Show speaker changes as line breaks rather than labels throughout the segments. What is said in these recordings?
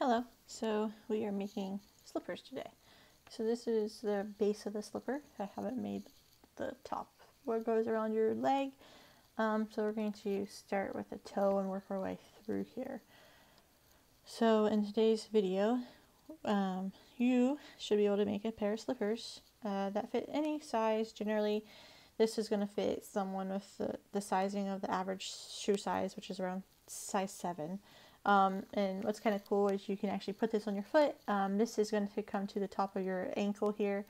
Hello, so we are making slippers today. So this is the base of the slipper. I haven't made the top where it goes around your leg. So we're going to start with the toe and work our way through here. So in today's video, you should be able to make a pair of slippers that fit any size. Generally, this is going to fit someone with the sizing of the average shoe size, which is around size 7. And what's kind of cool is you can actually put this on your foot. This is going to come to the top of your ankle here.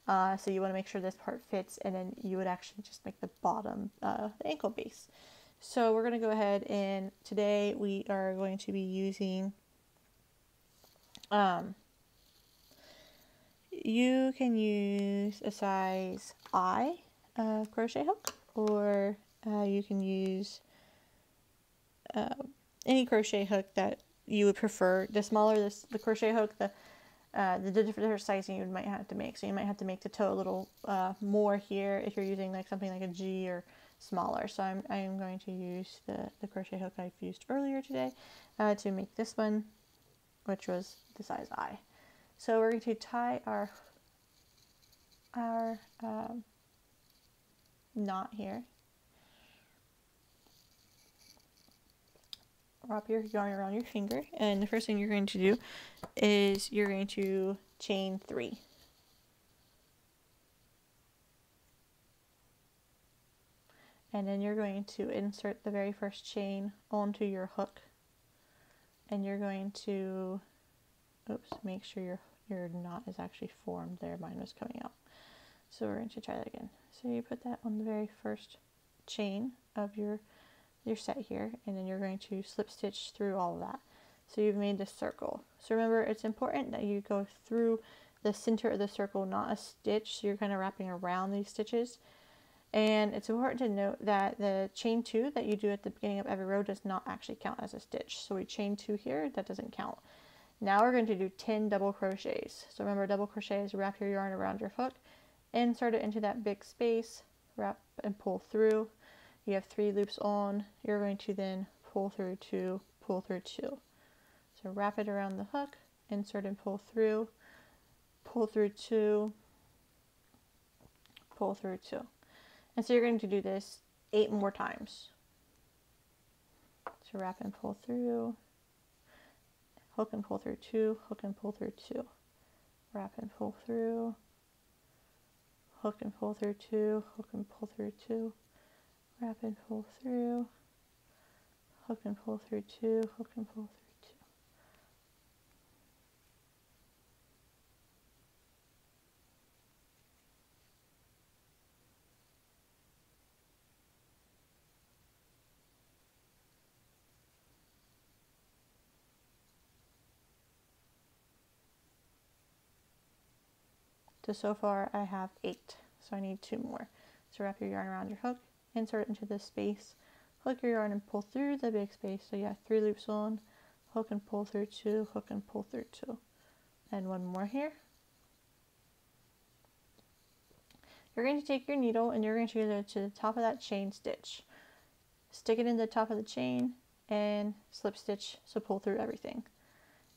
So you want to make sure this part fits, and then you would actually just make the bottom the ankle base. So we're going to go ahead, and today we are going to be using, you can use a size I crochet hook, or you can use any crochet hook that you would prefer. The smaller the crochet hook, the different sizing you might have to make. So you might have to make the toe a little more here if you're using like something like a G or smaller. So I'm going to use the crochet hook I've used earlier today to make this one, which was the size I. So we're going to tie our knot here. Wrap your yarn around your finger, and the first thing you're going to do is you're going to chain 3. And then you're going to insert the very first chain onto your hook, and you're going to, make sure your knot is actually formed there. Mine was coming out. So we're going to try that again. So you put that on the very first chain of your set here, and then you're going to slip stitch through all of that. So you've made this circle. So remember, it's important that you go through the center of the circle, not a stitch. So you're kind of wrapping around these stitches. And it's important to note that the chain 2 that you do at the beginning of every row does not actually count as a stitch. So we chain 2 here, that doesn't count. Now we're going to do 10 double crochets. So remember, double crochet is wrap your yarn around your hook, insert it into that big space, wrap and pull through. You have 3 loops on. You're going to then pull through 2, pull through 2. So wrap it around the hook, insert and pull through 2, pull through 2. And so you're going to do this 8 more times. So wrap and pull through, hook and pull through 2, hook and pull through 2, wrap and pull through, hook and pull through 2, hook and pull through 2, wrap and pull through, hook and pull through 2, hook and pull through 2. So far I have 8, so I need 2 more. So wrap your yarn around your hook, insert it into this space, hook your yarn and pull through the big space. So you have 3 loops on, hook and pull through 2, hook and pull through 2, and 1 more here. You're going to take your needle and you're going to go to the top of that chain stitch. Stick it in the top of the chain and slip stitch, so pull through everything.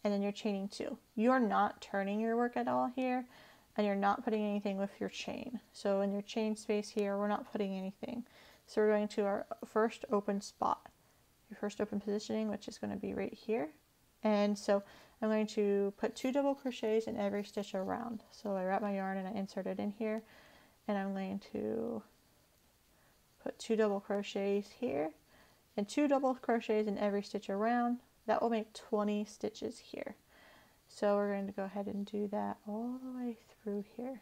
And then you're chaining 2. You're not turning your work at all here, and you're not putting anything with your chain. So in your chain space here, we're not putting anything. So we're going to our first open spot, your first open positioning, which is going to be right here. And so I'm going to put 2 double crochets in every stitch around. So I wrap my yarn and I insert it in here, and I'm going to put 2 double crochets here and 2 double crochets in every stitch around. That will make 20 stitches here. So we're going to go ahead and do that all the way through here.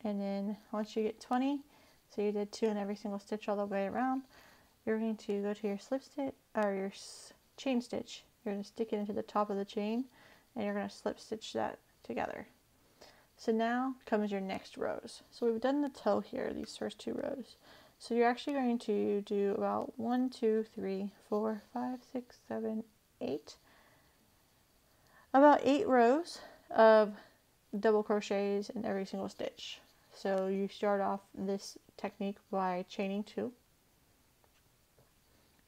And then once you get 20, so you did 2 in every single stitch all the way around, you're going to go to your slip stitch or your chain stitch. You're going to stick it into the top of the chain and you're going to slip stitch that together. So now comes your next rows. So we've done the toe here, these first 2 rows. So you're actually going to do about 1, 2, 3, 4, 5, 6, 7, 8. About 8 rows of double crochets in every single stitch. So you start off this technique by chaining 2.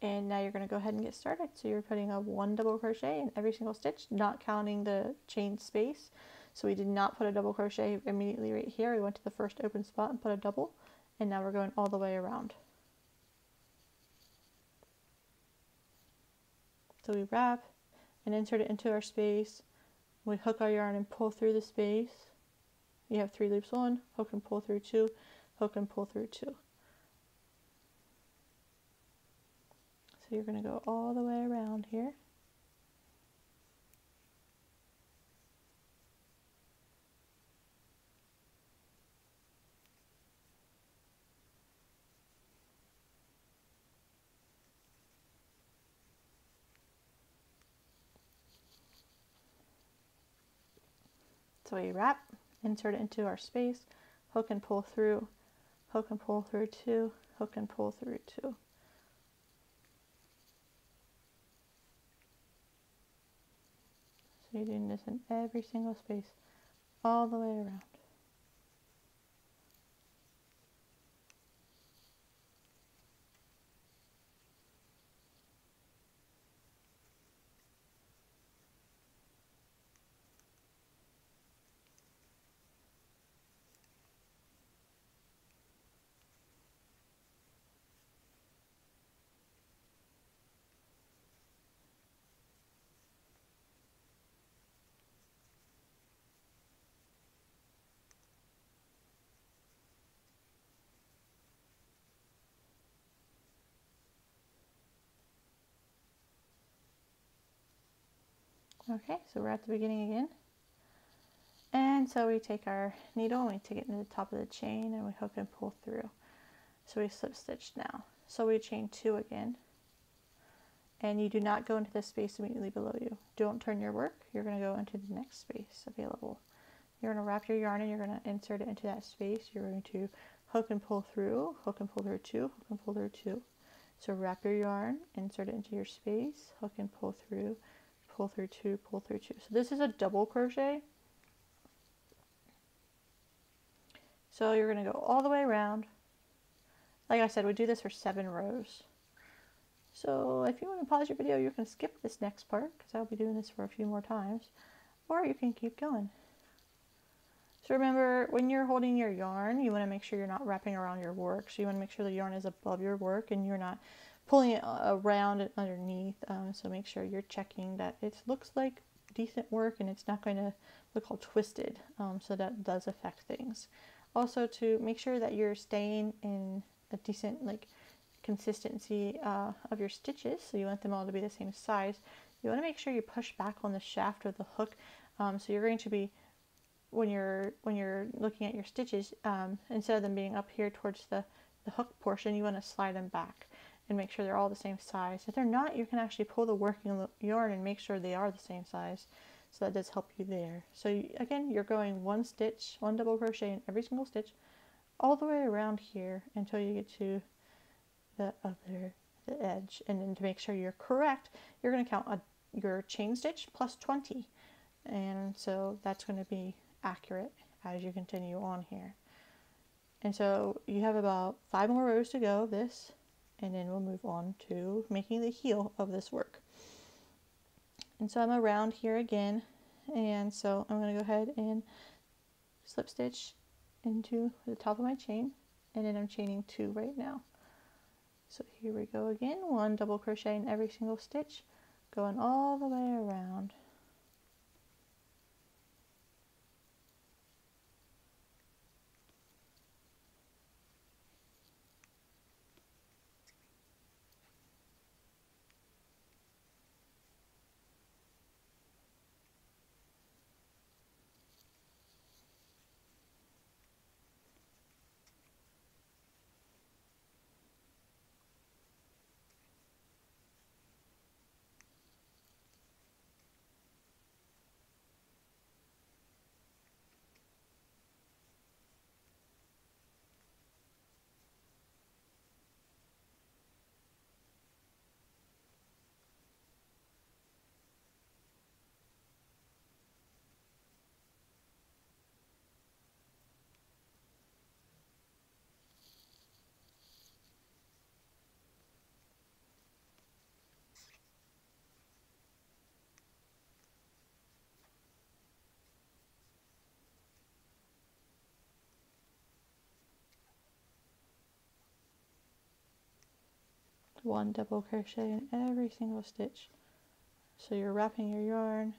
And now you're going to go ahead and get started. So you're putting a 1 double crochet in every single stitch, not counting the chain space. So we did not put a double crochet immediately right here. We went to the first open spot and put a double. And now we're going all the way around. So we wrap and insert it into our space. We hook our yarn and pull through the space. You have 3 loops, 1, hook and pull through 2, hook and pull through 2. So you're going to go all the way around here. So we wrap, insert it into our space, hook and pull through 2, hook and pull through 2. So you're doing this in every single space, all the way around. Okay, so we're at the beginning again. And so we take our needle and we take it to the top of the chain and we hook and pull through. So we slip stitch now. So we chain 2 again. And you do not go into the space immediately below you. Don't turn your work. You're going to go into the next space available. You're going to wrap your yarn and you're going to insert it into that space. You're going to hook and pull through 2, hook and pull through 2. So wrap your yarn, insert it into your space, hook and pull through 2, pull through 2. So this is a double crochet. So you're going to go all the way around. Like I said, we do this for 7 rows. So if you want to pause your video, you can skip this next part because I'll be doing this for a few more times, or you can keep going. So remember, when you're holding your yarn, you want to make sure you're not wrapping around your work. So you want to make sure the yarn is above your work and you're not pulling it around and underneath. So make sure you're checking that it looks like decent work and it's not going to look all twisted. So that does affect things. Also, to make sure that you're staying in a decent consistency of your stitches, so you want them all to be the same size. You want to make sure you push back on the shaft or the hook. So you're going to be, when you're looking at your stitches, instead of them being up here towards the hook portion, you want to slide them back and make sure they're all the same size. If they're not, you can actually pull the working yarn and make sure they are the same size. So that does help you there. So again, you're going 1 stitch, 1 double crochet in every single stitch, all the way around here until you get to the edge. And then to make sure you're correct, you're going to count your chain stitch plus 20. And so that's going to be accurate as you continue on here. And so you have about 5 more rows to go of this, and then we'll move on to making the heel of this work. And so I'm around here again, and so I'm going to go ahead and slip stitch into the top of my chain, and then I'm chaining 2 right now. So here we go again, 1 double crochet in every single stitch, going all the way around. 1 double crochet in every single stitch. So you're wrapping your yarn,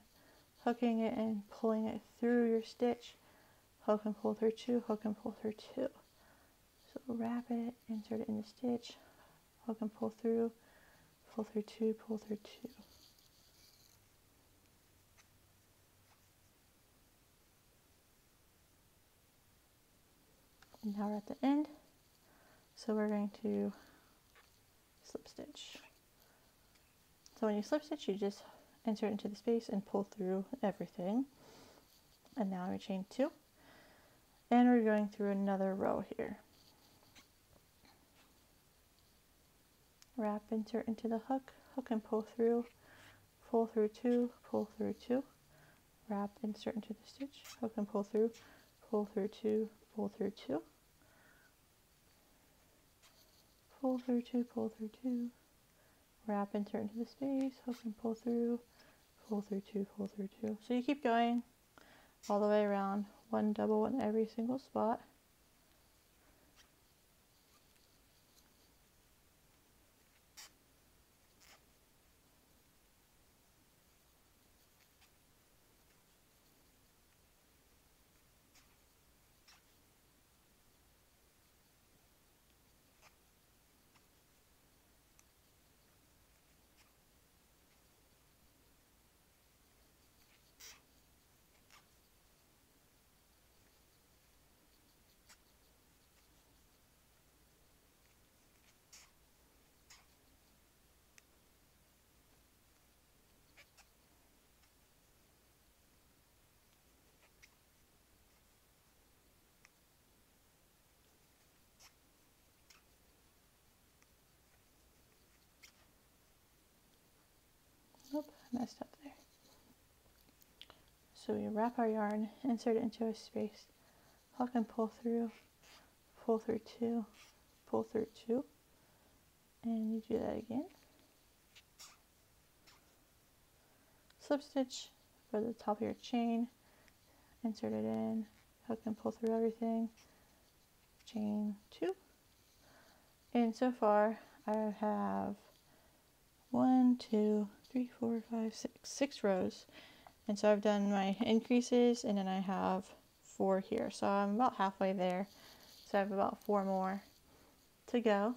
hooking it and pulling it through your stitch, hook and pull through 2, hook and pull through 2. So wrap it, insert it in the stitch, hook and pull through 2, pull through 2. And now we're at the end, so we're going to slip stitch. So when you slip stitch, you just insert into the space and pull through everything. And now we chain 2, and we're going through another row here. Wrap, insert into the hook, hook and pull through 2, pull through 2. Wrap, insert into the stitch, hook and pull through 2, pull through 2. Pull through 2, pull through 2. Wrap, insert into the space, hook and pull through 2, pull through 2. So you keep going all the way around, 1 double in every single spot. Oop, I messed up there. So we wrap our yarn, insert it into a space, hook and pull through 2, pull through 2, and you do that again. Slip stitch for the top of your chain, insert it in, hook and pull through everything, chain 2. And so far I have 1, 2, 3, 4, 5, 6 rows. And so I've done my increases, and then I have 4 here. So I'm about halfway there. So I have about 4 more to go.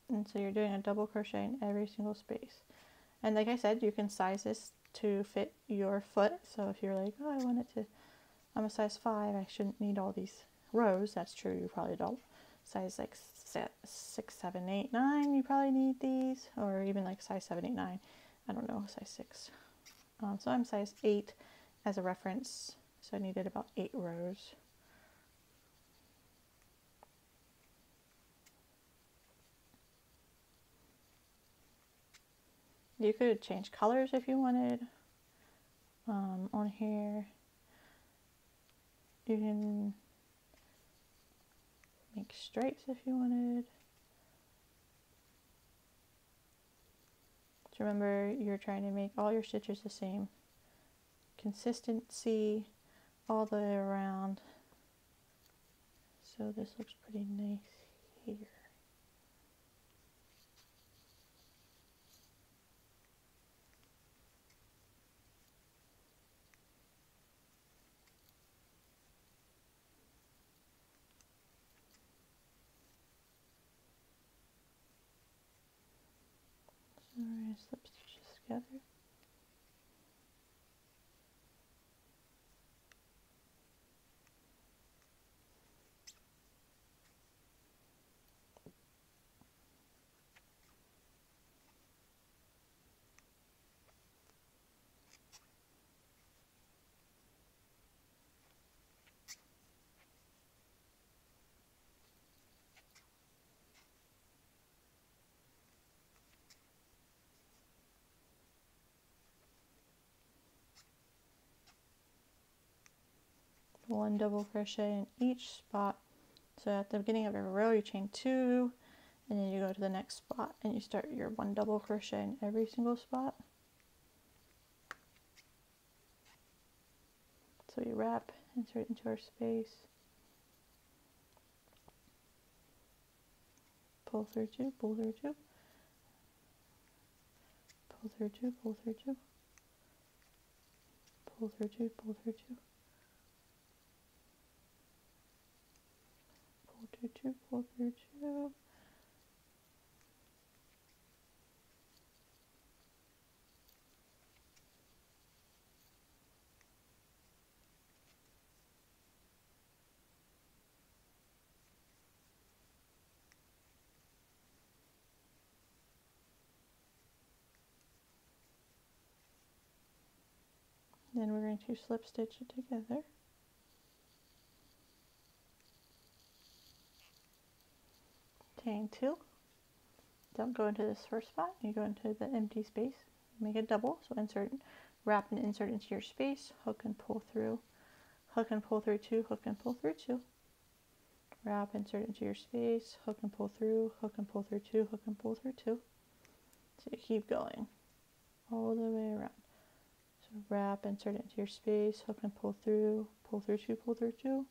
And so you're doing a double crochet in every single space. And like I said, you can size this to fit your foot. So if you're like, oh, I want it to, I'm a size 5, I shouldn't need all these rows. That's true, you probably don't. Size like 6, 7, 8, 9, you probably need these. Or even like size 7, 8, 9. I don't know, size 6. So I'm size 8 as a reference. So I needed about 8 rows. You could change colors if you wanted. On here, you can make stripes if you wanted. So remember, you're trying to make all your stitches the same. Consistency all the way around. So this looks pretty nice here. So we're going to slip stitches together. One double crochet in each spot. So at the beginning of every row you chain 2, and then you go to the next spot and you start your 1 double crochet in every single spot. So we wrap, insert into our space, pull through two, pull through two, pull through two, pull through two, pull through two, pull through two, pull through two, pull through two. Then we're going to slip stitch it together. Chain two. Don't go into this first spot. You go into the empty space. Make a double. So insert, wrap and insert into your space. Hook and pull through. Hook and pull through two. Hook and pull through two. Wrap, insert into your space. Hook and pull through. Hook and pull through two. Hook and pull through two. So you keep going all the way around. So wrap, insert it into your space, hook and pull through two, pull through two.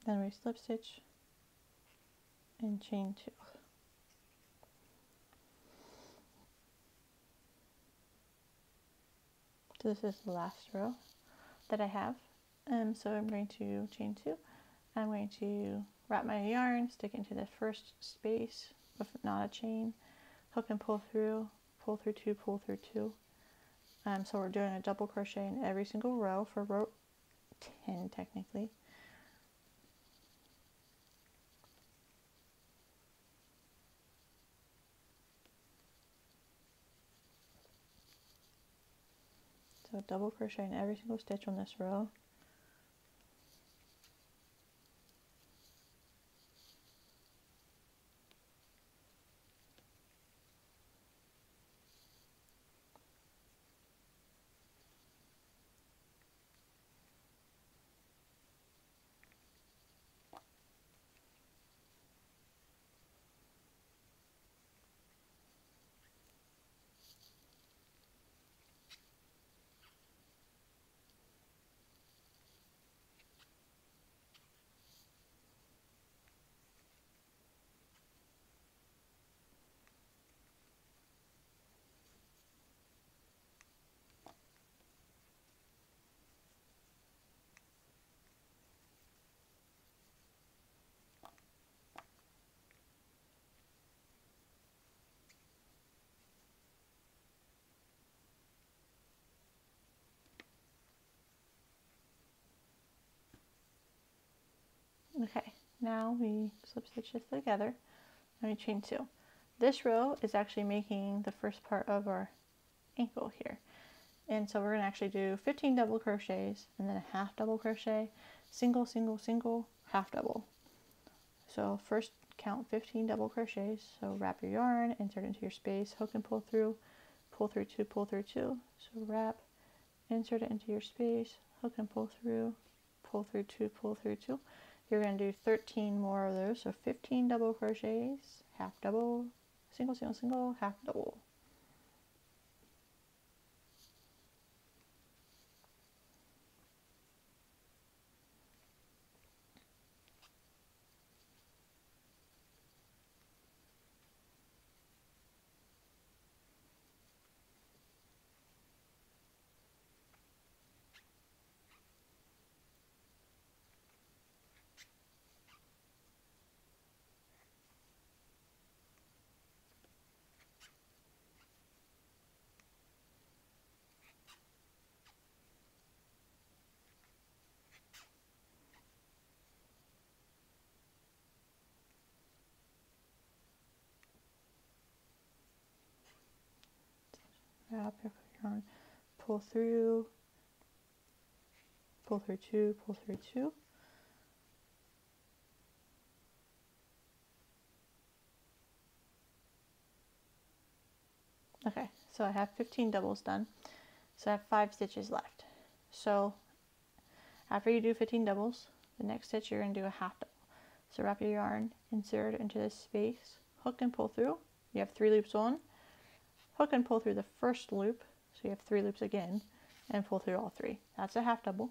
Then we slip stitch and chain two. So this is the last row that I have. So I'm going to chain two. I'm going to wrap my yarn, stick into the first space with not a chain, hook and pull through two, pull through two. So we're doing a double crochet in every single row for row 10 technically. So double crochet in every single stitch on this row. Okay, now we slip stitch this together and we chain two. This row is actually making the first part of our ankle here. And so we're going to actually do 15 double crochets and then a half double crochet, single, single, single, half double. So first count 15 double crochets. So wrap your yarn, insert into your space, hook and pull through two, pull through two. So wrap, insert it into your space, hook and pull through two, pull through two. You're going to do 13 more of those, so 15 double crochets, half double, single, single, single, half double. wrap your yarn, pull through 2, pull through 2. Okay, so I have 15 doubles done. So I have 5 stitches left. So after you do 15 doubles, the next stitch you're going to do a half double. So wrap your yarn, insert it into this space, hook and pull through. You have 3 loops on. Hook and pull through the first loop, so you have 3 loops again, and pull through all 3. That's a half double.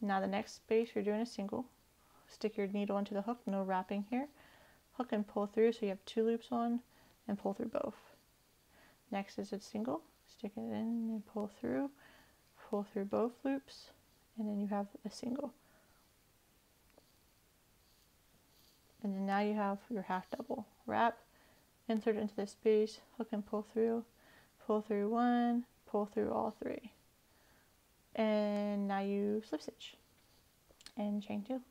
Now the next space you're doing a single. Stick your needle into the hook, no wrapping here. Hook and pull through, so you have 2 loops on, and pull through both. Next is a single. Stick it in and pull through both loops, and then you have a single. And then now you have your half double. Wrap, insert into the space, hook and pull through 1, pull through all 3. And now you slip stitch and chain 2.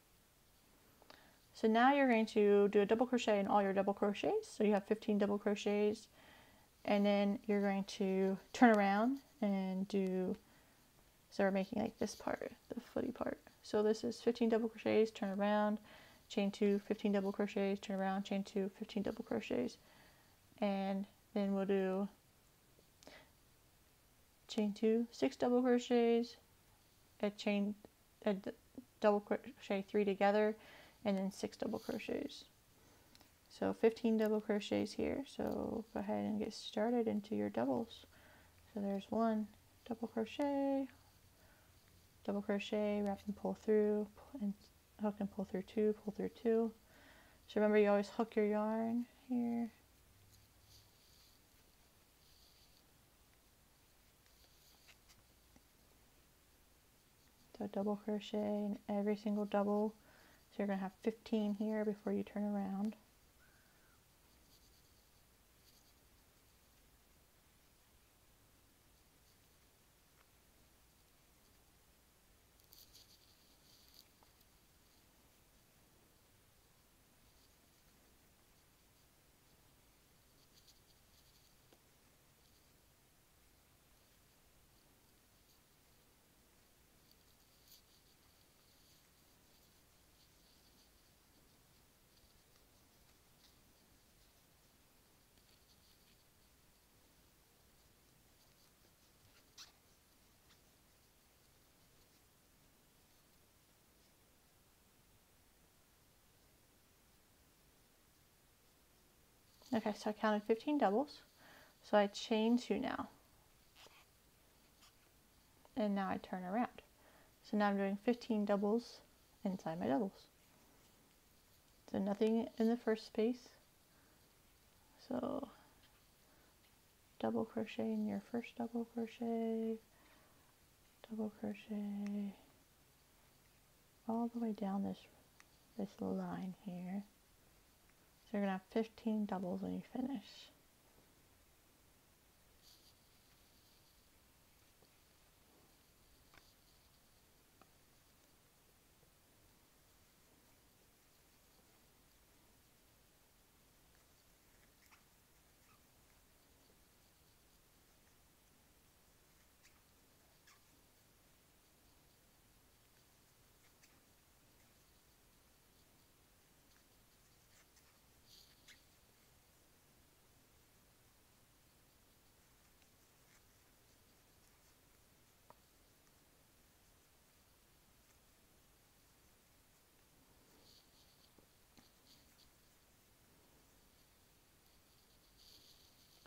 So now you're going to do a double crochet in all your double crochets. So you have 15 double crochets, and then you're going to turn around and so we're making like this part, the footy part. So this is 15 double crochets, turn around, chain 2, 15 double crochets, turn around, chain 2, 15 double crochets, and then we'll do chain 2, 6 double crochets, a double crochet 3 together, and then 6 double crochets. So 15 double crochets here. So go ahead and get started into your doubles. So there's 1 double crochet, wrap and pull through, and hook and pull through 2, pull through 2. So remember, you always hook your yarn here. So double crochet in every single double. So you're going to have 15 here before you turn around. Okay, so I counted 15 doubles. So I chain 2 now. And now I turn around. So now I'm doing 15 doubles inside my doubles. So nothing in the first space. So double crochet in your first double crochet, all the way down this line here. So you're going to have 15 doubles when you finish.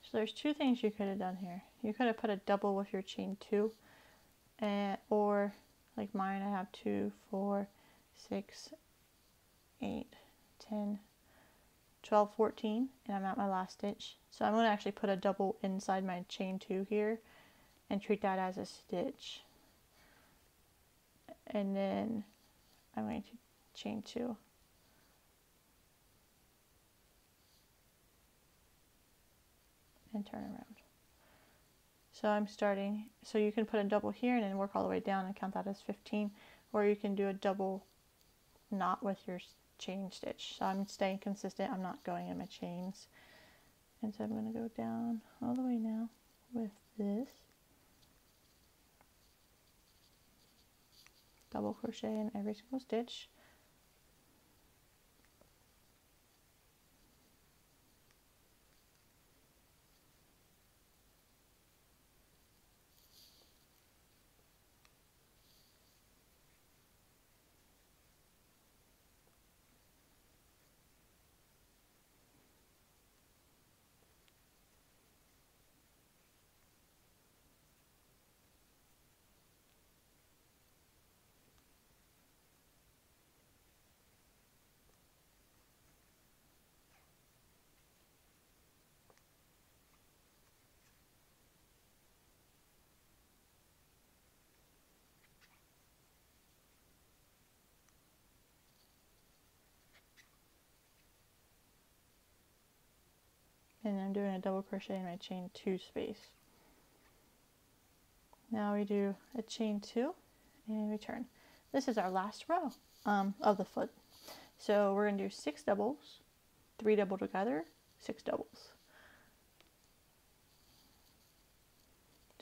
So there's 2 things you could have done here. You could have put a double with your chain 2, or like mine, I have 2, 4, 6, 8, 10, 12, 14, and I'm at my last stitch. So I'm going to actually put a double inside my chain 2 here and treat that as a stitch. And then I'm going to chain 2. And turn around. So I'm starting, so you can put a double here and then work all the way down and count that as 15, or you can do a double knot with your chain stitch. So I'm staying consistent, I'm not going in my chains. And so I'm going to go down all the way now. with this. Double crochet in every single stitch. And I'm doing a double crochet in my chain 2 space. Now we do a chain 2 and return. This is our last row of the foot. So we're going to do 6 doubles, 3 double together, 6 doubles.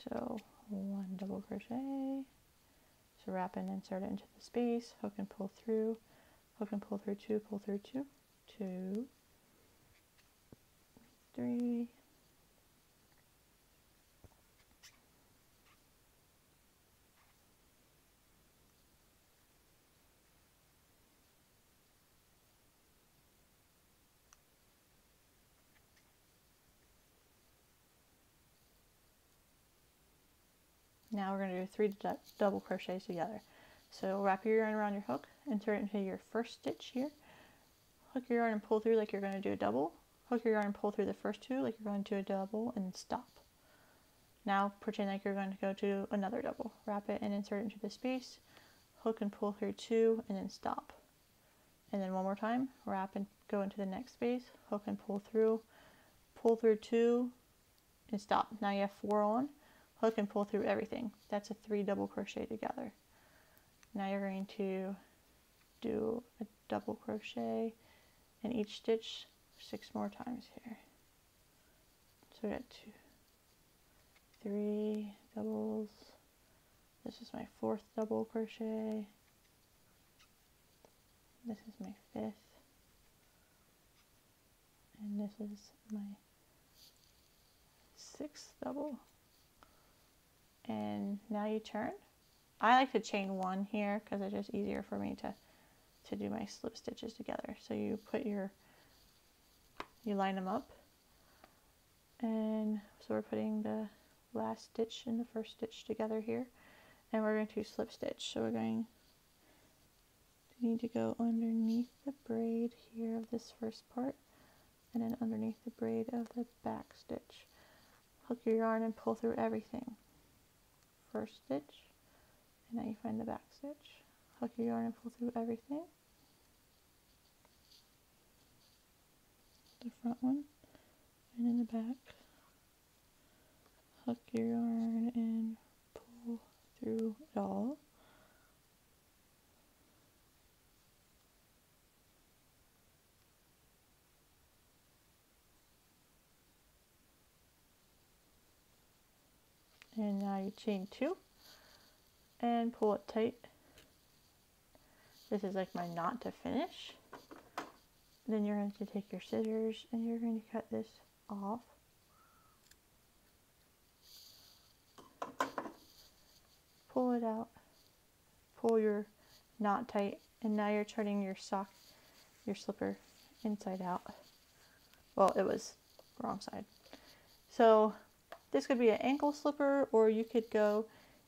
So 1 double crochet, so wrap and insert it into the space, hook and pull through 2, pull through 2, 2, 3, now we're going to do 3 double crochets together. So wrap your yarn around your hook, insert it into your first stitch here, hook your yarn and pull through like you're going to do a double, hook your yarn and pull through the first 2 like you're going to do a double, and stop. Now pretend like you're going to go to another double. Wrap it and insert it into the space, hook and pull through 2, and then stop. And then one more time, wrap and go into the next space, hook and pull through 2, and stop. Now you have 4 on, hook and pull through everything. That's a 3 double crochet together. Now you're going to do a double crochet in each stitch 6 more times here. So we got 2, 3 doubles. This is my 4th double crochet. This is my 5th. And this is my 6th double. And now you turn. I like to chain 1 here because it's just easier for me to do my slip stitches together. So you put you line them up, and so we're putting the last stitch and the first stitch together here, and we're going to slip stitch. So we're going to need to go underneath the braid here of this first part, and then underneath the braid of the back stitch. Hook your yarn and pull through everything. First stitch, and now you find the back stitch. Hook your yarn and pull through everything. The front one, and in the back. Hook your yarn and pull through it all. And now you chain 2 and pull it tight. This is like my knot to finish. Then you're going to take your scissors and you're going to cut this off. Pull it out. Pull your knot tight, and now you're turning your slipper inside out. Well, it was wrong side. So this could be an ankle slipper, or you could go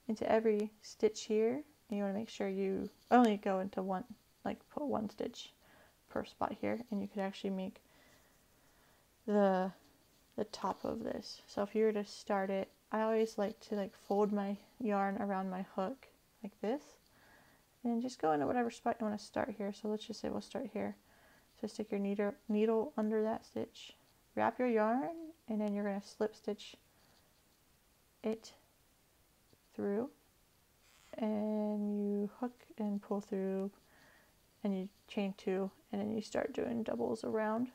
into every stitch here, and you want to make sure you only go into one, like put 1 stitch per spot here, and you could actually make the top of this. So if you were to start it, I always like to fold my yarn around my hook like this, and just go into whatever spot you want to start here. So let's just say we'll start here. So stick your needle under that stitch, wrap your yarn, and then you're going to slip stitch it through, and you hook and pull through, and you chain 2, and then you start doing doubles around.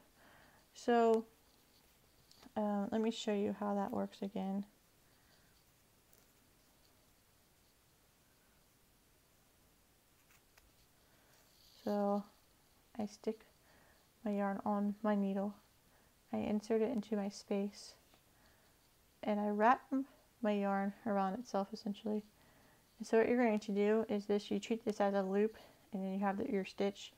So let me show you how that works again. So I stick my yarn on my needle, I insert it into my space, and I wrap my yarn around itself essentially. And so what you're going to do is this, you treat this as a loop, and then you have your stitch,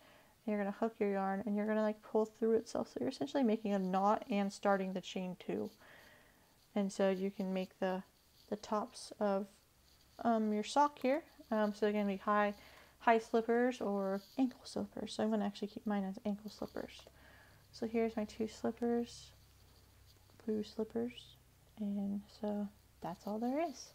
and you're going to hook your yarn, and you're going to like pull through itself. So you're essentially making a knot and starting the chain too. And so you can make the tops of your sock here. So they're going to be high slippers or ankle slippers. So I'm going to actually keep mine as ankle slippers. So here's my 2 slippers, blue slippers, and so that's all there is.